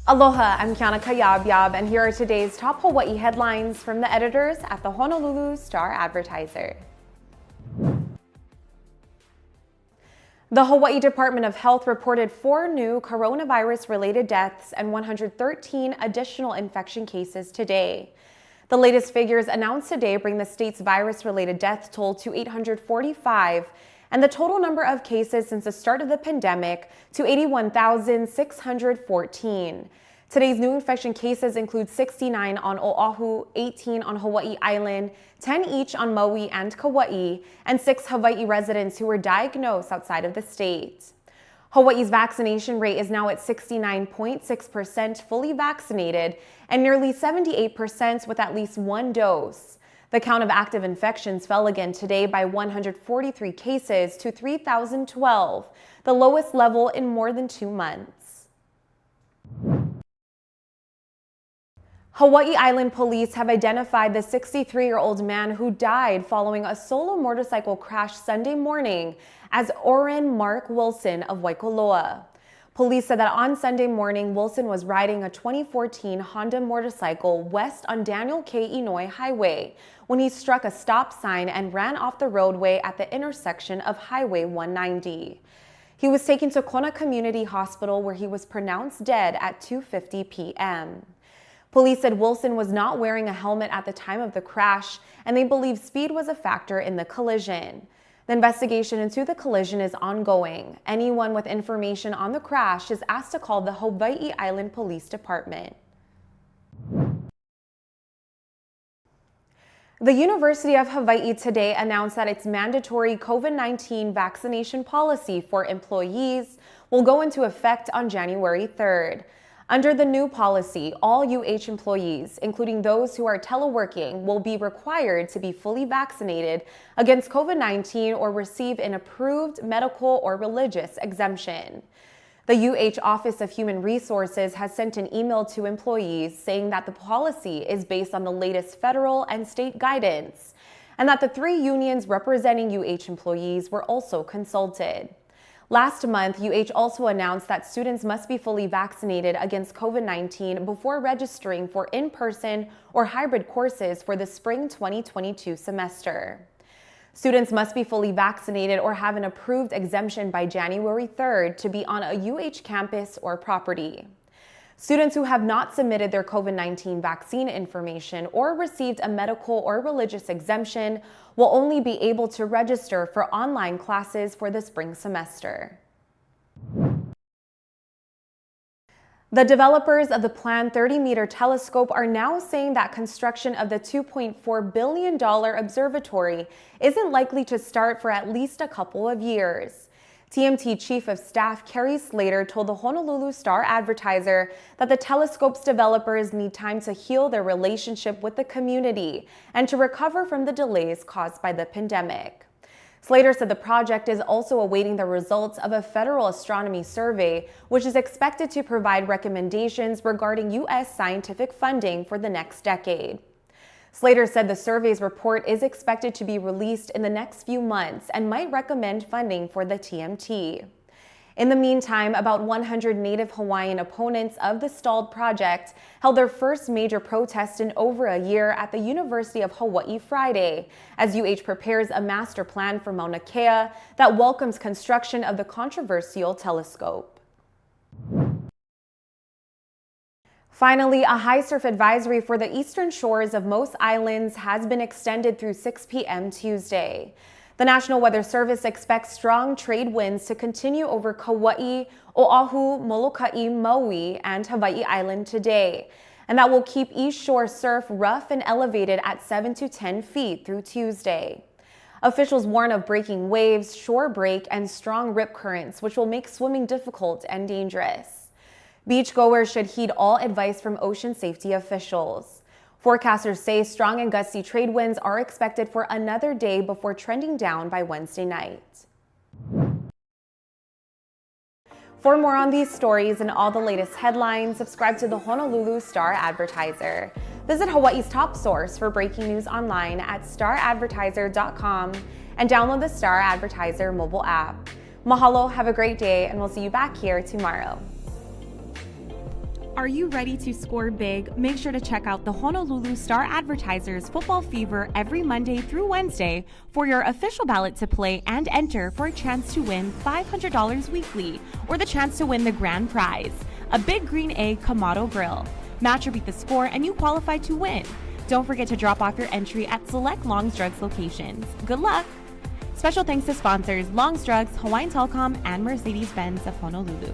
Aloha, I'm Kiana Cayabyab, and here are today's top Hawaii headlines from the editors at the Honolulu Star-Advertiser. The Hawaii Department of Health reported 4 new coronavirus-related deaths and 113 additional infection cases today. The latest figures announced today bring the state's virus-related death toll to 845, and the total number of cases since the start of the pandemic to 81,614. Today's new infection cases include 69 on Oahu, 18 on Hawaii Island, 10 each on Maui and Kauai, and 6 Hawaii residents who were diagnosed outside of the state. Hawaii's vaccination rate is now at 69.6% fully vaccinated and nearly 78% with at least 1 dose. The count of active infections fell again today by 143 cases to 3,012, the lowest level in more than 2 months. Hawaii Island police have identified the 63-year-old man who died following a solo motorcycle crash Sunday morning as Orrin Mark Wilson of Waikoloa. Police said that on Sunday morning, Wilson was riding a 2014 Honda motorcycle west on Daniel K. Inouye Highway when he struck a stop sign and ran off the roadway at the intersection of Highway 190. He was taken to Kona Community Hospital where he was pronounced dead at 2:50 p.m. Police said Wilson was not wearing a helmet at the time of the crash, and they believe speed was a factor in the collision. The investigation into the collision is ongoing. Anyone with information on the crash is asked to call the Hawaii Island Police Department. The University of Hawaii today announced that its mandatory COVID-19 vaccination policy for employees will go into effect on January 3rd. Under the new policy, all UH employees, including those who are teleworking, will be required to be fully vaccinated against COVID-19 or receive an approved medical or religious exemption. The UH Office of Human Resources has sent an email to employees saying that the policy is based on the latest federal and state guidance, and that the 3 unions representing UH employees were also consulted. Last month, UH also announced that students must be fully vaccinated against COVID-19 before registering for in-person or hybrid courses for the spring 2022 semester. Students must be fully vaccinated or have an approved exemption by January 3rd to be on a UH campus or property. Students who have not submitted their COVID-19 vaccine information or received a medical or religious exemption will only be able to register for online classes for the spring semester. The developers of the planned 30-meter telescope are now saying that construction of the $2.4 billion observatory isn't likely to start for at least a couple of years. TMT Chief of Staff Carrie Slater told the Honolulu Star-Advertiser that the telescope's developers need time to heal their relationship with the community and to recover from the delays caused by the pandemic. Slater said the project is also awaiting the results of a federal astronomy survey, which is expected to provide recommendations regarding U.S. scientific funding for the next decade. Slater said the survey's report is expected to be released in the next few months and might recommend funding for the TMT. In the meantime, about 100 Native Hawaiian opponents of the stalled project held their first major protest in over a year at the University of Hawaii Friday, as UH prepares a master plan for Mauna Kea that welcomes construction of the controversial telescope. Finally, a high surf advisory for the eastern shores of most islands has been extended through 6 p.m. Tuesday. The National Weather Service expects strong trade winds to continue over Kauai, Oahu, Molokai, Maui, and Hawaii Island today, and that will keep east shore surf rough and elevated at 7 to 10 feet through Tuesday. Officials warn of breaking waves, shore break, and strong rip currents, which will make swimming difficult and dangerous. Beachgoers should heed all advice from ocean safety officials. Forecasters say strong and gusty trade winds are expected for another day before trending down by Wednesday night. For more on these stories and all the latest headlines, subscribe to the Honolulu Star-Advertiser. Visit Hawaii's top source for breaking news online at staradvertiser.com and download the Star-Advertiser mobile app. Mahalo, have a great day, and we'll see you back here tomorrow. Are you ready to score big? Make sure to check out the Honolulu Star-Advertiser's Football Fever every Monday through Wednesday for your official ballot to play and enter for a chance to win $500 weekly or the chance to win the grand prize, a Big Green Egg Kamado Grill. Match or beat the score and you qualify to win. Don't forget to drop off your entry at select Long's Drugs locations. Good luck! Special thanks to sponsors Long's Drugs, Hawaiian Telecom, and Mercedes-Benz of Honolulu.